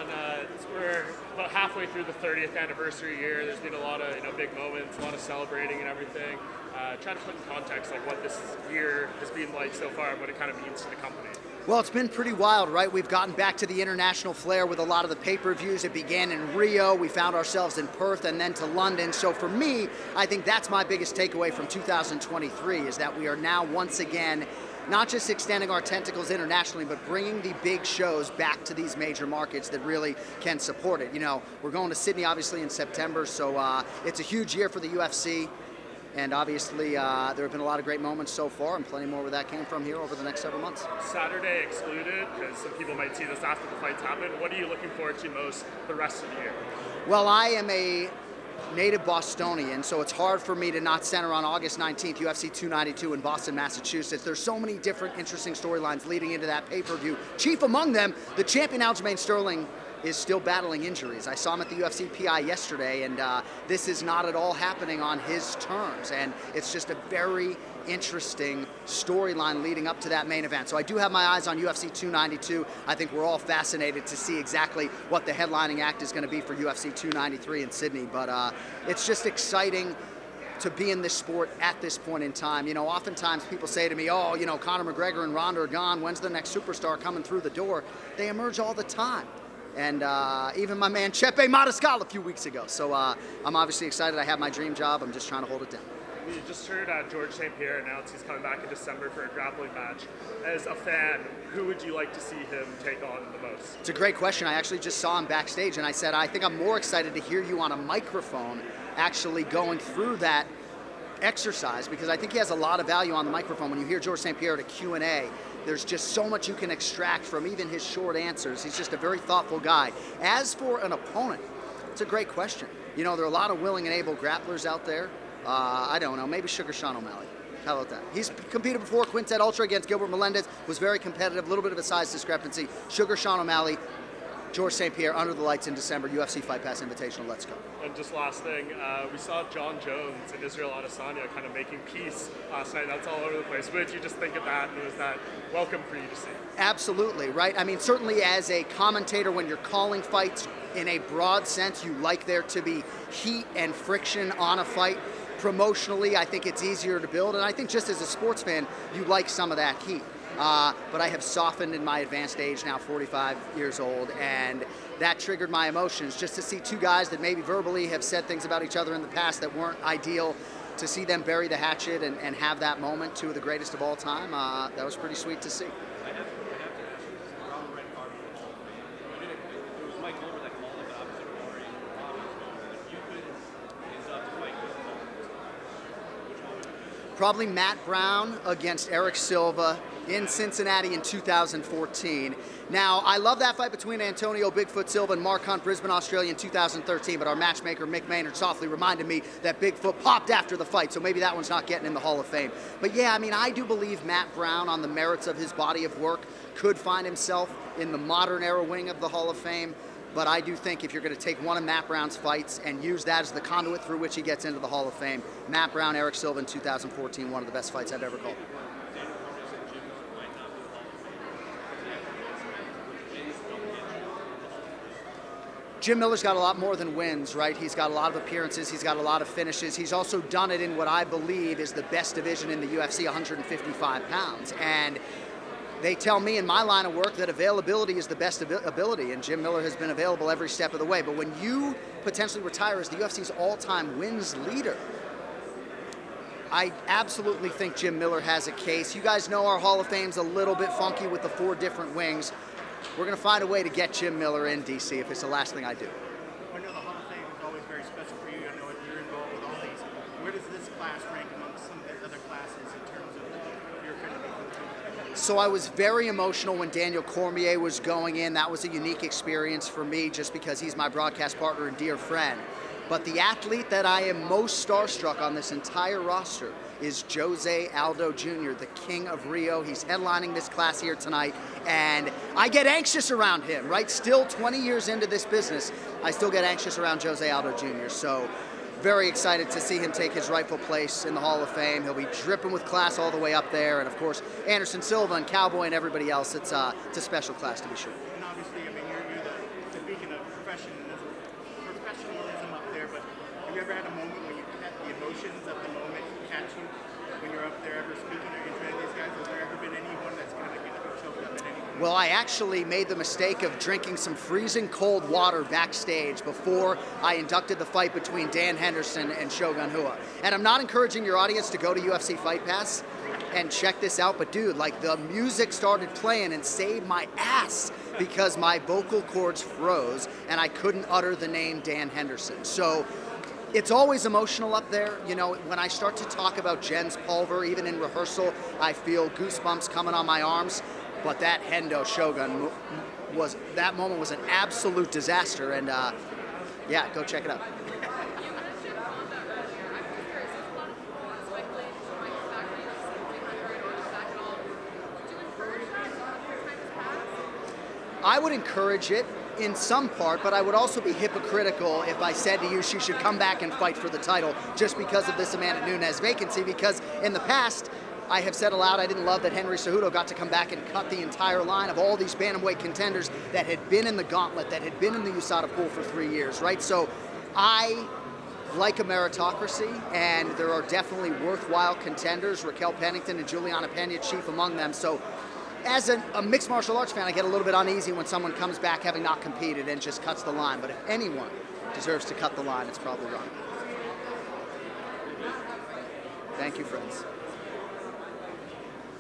Jon. We're about halfway through the 30th anniversary year. There's been a lot of big moments, a lot of celebrating and everything. Trying to put in context like what this year has been like so far and what it kind of means to the company. Well, it's been pretty wild, right? We've gotten back to the international flair with a lot of the pay-per-views. It began in Rio, we found ourselves in Perth, and then to London. So for me, I think that's my biggest takeaway from 2023 is that we are now once again not just extending our tentacles internationally, but bringing the big shows back to these major markets that really can support it. You know, we're going to Sydney, obviously, in September, so it's a huge year for the UFC. And obviously, there have been a lot of great moments so far, and plenty more where that came from here over the next several months. Saturday excluded, because some people might see this after the fights happen. What are you looking forward to most the rest of the year? Well, I am a native Bostonian, so it's hard for me to not center on August 19th, UFC 292 in Boston, Massachusetts. There's so many different interesting storylines leading into that pay-per-view. Chief among them, the champion Aljamain Sterling is still battling injuries. I saw him at the UFC PI yesterday, and this is not at all happening on his terms. And it's just a very interesting storyline leading up to that main event. So I do have my eyes on UFC 292. I think we're all fascinated to see exactly what the headlining act is going to be for UFC 293 in Sydney. But it's just exciting to be in this sport at this point in time. You know, oftentimes people say to me, oh, you know, Conor McGregor and Ronda are gone. When's the next superstar coming through the door? They emerge all the time. And even my man Chepe Mariscal a few weeks ago. So I'm obviously excited. I have my dream job. I'm just trying to hold it down. We just heard Georges St-Pierre announce he's coming back in December for a grappling match. As a fan, who would you like to see him take on the most? It's a great question. I actually just saw him backstage, and I said, I think I'm more excited to hear you on a microphone actually going through that exercise, because I think he has a lot of value on the microphone. When you hear Georges St-Pierre at a Q&A, there's just so much you can extract from even his short answers. He's just a very thoughtful guy. As for an opponent, it's a great question. You know, there are a lot of willing and able grapplers out there. I don't know, maybe Sugar Sean O'Malley. How about that? He's competed before Quintet Ultra against Gilbert Melendez, was very competitive, a little bit of a size discrepancy. Sugar Sean O'Malley, Georges St-Pierre, under the lights in December, UFC Fight Pass Invitational. Let's go. And just last thing, we saw John Jones and Israel Adesanya kind of making peace last night. That's all over the place. What did you just think of that? And was that welcome for you to see? Absolutely, right? I mean, certainly as a commentator, when you're calling fights in a broad sense, you like there to be heat and friction on a fight. Promotionally, I think it's easier to build. And I think just as a sports fan, you like some of that heat. But I have softened in my advanced age, now 45 years old, and that triggered my emotions. Just to see two guys that maybe verbally have said things about each other in the past that weren't ideal, to see them bury the hatchet and have that moment, two of the greatest of all time, that was pretty sweet to see. Probably Matt Brown against Eric Silva in Cincinnati in 2014. Now, I love that fight between Antonio Bigfoot Silva and Mark Hunt, Brisbane, Australia in 2013, but our matchmaker, Mick Maynard, softly reminded me that Bigfoot popped after the fight, so maybe that one's not getting in the Hall of Fame. But yeah, I mean, I do believe Matt Brown, on the merits of his body of work, could find himself in the modern era wing of the Hall of Fame. But I do think if you're going to take one of Matt Brown's fights and use that as the conduit through which he gets into the Hall of Fame, Matt Brown, Eric Silva in 2014, one of the best fights I've ever called. Jim Miller's got a lot more than wins, right? He's got a lot of appearances, he's got a lot of finishes. He's also done it in what I believe is the best division in the UFC, 155 pounds. And they tell me in my line of work that availability is the best ability, and Jim Miller has been available every step of the way. But when you potentially retire as the UFC's all-time wins leader, I absolutely think Jim Miller has a case. You guys know our Hall of Fame's a little bit funky with the 4 different wings. We're going to find a way to get Jim Miller in, DC, if it's the last thing I do. I know the Hall of Fame is always very special for you. I know you're involved with all these. Where does this class rank amongst some of the other classes in terms of your credibility? So I was very emotional when Daniel Cormier was going in. That was a unique experience for me just because he's my broadcast partner and dear friend. But the athlete that I am most starstruck on this entire roster is Jose Aldo Jr., the king of Rio. He's headlining this class here tonight, and I get anxious around him, right? Still 20 years into this business, I still get anxious around Jose Aldo Jr. So very excited to see him take his rightful place in the Hall of Fame. He'll be dripping with class all the way up there. And of course, Anderson Silva and Cowboy and everybody else, it's a special class to be sure. And obviously, I mean, you're the big professionalism up there, but have you ever had a moment when you had the emotions of the moment catch you when you're up there ever speaking or interviewing these guys? Has there ever been anyone that's kind of getting choked up in any moment? Well, I actually made the mistake of drinking some freezing cold water backstage before I inducted the fight between Dan Henderson and Shogun Rua. And I'm not encouraging your audience to go to UFC Fight Pass and check this out, but dude, like the music started playing and saved my ass because my vocal cords froze and I couldn't utter the name Dan Henderson. So it's always emotional up there. You know, when I start to talk about Jens Pulver, even in rehearsal, I feel goosebumps coming on my arms. But that Hendo Shogun that moment was an absolute disaster. And yeah, go check it out. I would encourage it in some part, but I would also be hypocritical if I said to you she should come back and fight for the title just because of this Amanda Nunes vacancy, because in the past, I have said aloud I didn't love that Henry Cejudo got to come back and cut the entire line of all these bantamweight contenders that had been in the gauntlet, that had been in the USADA pool for 3 years, right? So I like a meritocracy, and there are definitely worthwhile contenders, Raquel Pennington and Juliana Pena chief among them. So as a mixed martial arts fan, I get a little bit uneasy when someone comes back having not competed and just cuts the line. But if anyone deserves to cut the line, it's probably Ron. Thank you, friends.